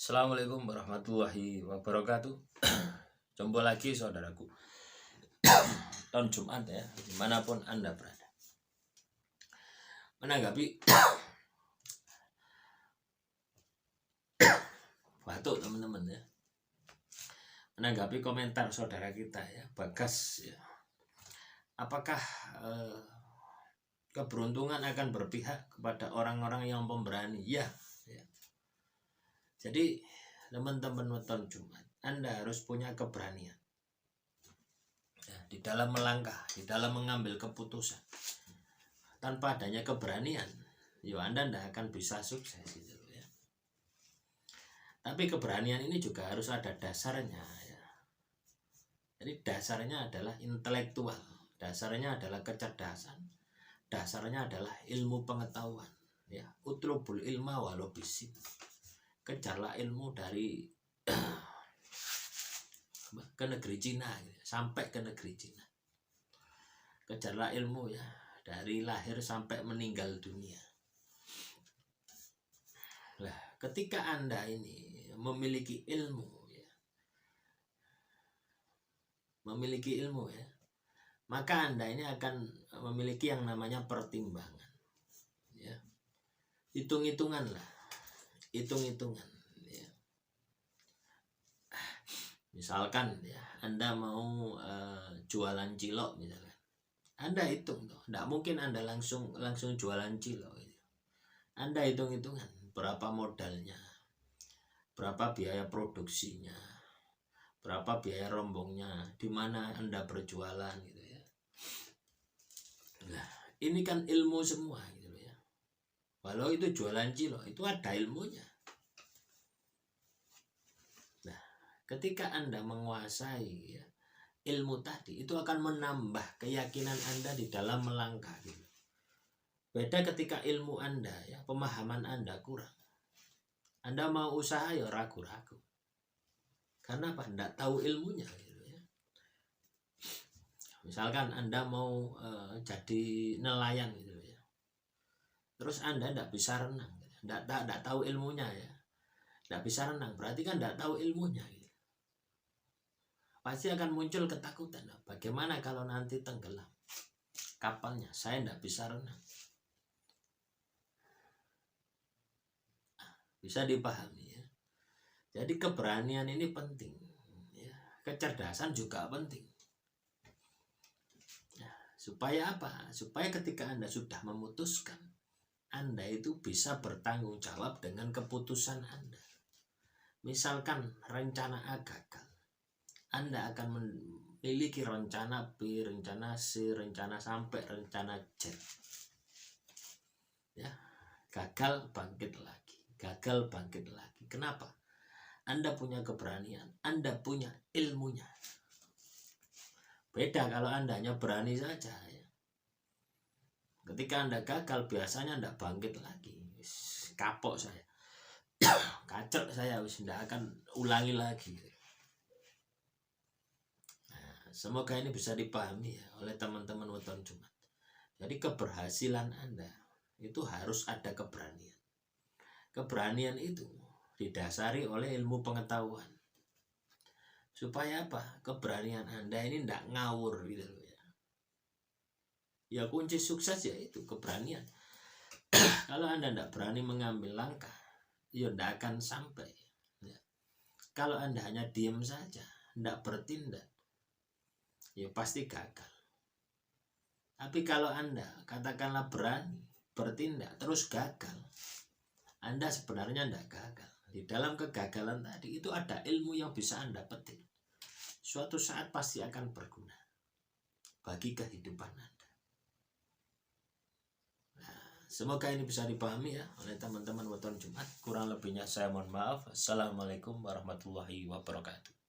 Assalamualaikum warahmatullahi wabarakatuh. Jumpa lagi saudaraku tahun Jumat ya, dimanapun Anda berada. Menanggapi batuk teman-teman ya, menanggapi komentar saudara kita ya, Bagas ya, apakah keberuntungan akan berpihak kepada orang-orang yang pemberani? Ya. Jadi teman-teman weton Jumat, Anda harus punya keberanian ya, di dalam melangkah, di dalam mengambil keputusan. Tanpa adanya keberanian, Anda tidak akan bisa sukses gitu ya. Tapi keberanian ini juga harus ada dasarnya ya. Jadi dasarnya adalah intelektual, dasarnya adalah kecerdasan, dasarnya adalah ilmu pengetahuan ya. Utlubul ilma walau bisin. Kejarlah ilmu dari ke negeri Cina sampai ke negeri Cina. Kejarlah ilmu ya, dari lahir sampai meninggal dunia. Nah, ketika Anda ini memiliki ilmu ya, maka Anda ini akan memiliki yang namanya pertimbangan ya. Hitung-hitungan lah, hitung-hitungan ya. Misalkan ya, Anda mau jualan cilok misalkan, Anda hitung tuh, tidak mungkin Anda langsung jualan cilok gitu. Anda hitung-hitungan berapa modalnya, berapa biaya produksinya, berapa biaya rombongnya, di mana Anda berjualan gitu ya. Nah, ini kan ilmu semua gitu ya. Walau itu jualan cilok, itu ada ilmunya. Ketika Anda menguasai ya, ilmu tadi, itu akan menambah keyakinan Anda di dalam melangkah gitu. Beda ketika ilmu Anda ya, pemahaman Anda kurang, Anda mau usaha ya ragu-ragu. Karena apa? Anda tahu ilmunya gitu ya. Misalkan Anda mau jadi nelayan gitu ya, terus Anda tidak bisa renang, tidak tahu ilmunya ya, tidak bisa renang, berarti kan tidak tahu ilmunya gitu. Pasti akan muncul ketakutan. Bagaimana kalau nanti tenggelam kapalnya? Saya tidak bisa renang. Bisa dipahami ya. Jadi keberanian ini penting ya. Kecerdasan juga penting ya. Supaya apa? Supaya ketika Anda sudah memutuskan, Anda itu bisa bertanggung jawab dengan keputusan Anda. Misalkan rencana A gagal, Anda akan memiliki rencana B, rencana C, rencana sampai rencana Z. Ya, gagal bangkit lagi, gagal bangkit lagi. Kenapa? Anda punya keberanian, Anda punya ilmunya. Beda kalau Anda hanya berani saja ya. Ketika Anda gagal, biasanya Anda bangkit lagi. Kapok saya, kacau saya, tidak akan ulangi lagi. Semoga ini bisa dipahami ya oleh teman-teman weton Jumat. Jadi keberhasilan Anda itu harus ada keberanian. Keberanian itu didasari oleh ilmu pengetahuan. Supaya apa? Keberanian Anda ini tidak ngawur gitu ya. Ya kunci sukses ya itu keberanian. Kalau Anda tidak berani mengambil langkah, ya tidak akan sampai. Ya. Kalau Anda hanya diam saja, tidak bertindak, ya pasti gagal. Tapi kalau Anda katakanlah berani bertindak terus gagal, Anda sebenarnya tidak gagal. Di dalam kegagalan tadi itu ada ilmu yang bisa Anda petik. Suatu saat pasti akan berguna bagi kehidupan Anda. Nah, semoga ini bisa dipahami ya oleh teman-teman weton Jumat. Kurang lebihnya saya mohon maaf. Assalamualaikum warahmatullahi wabarakatuh.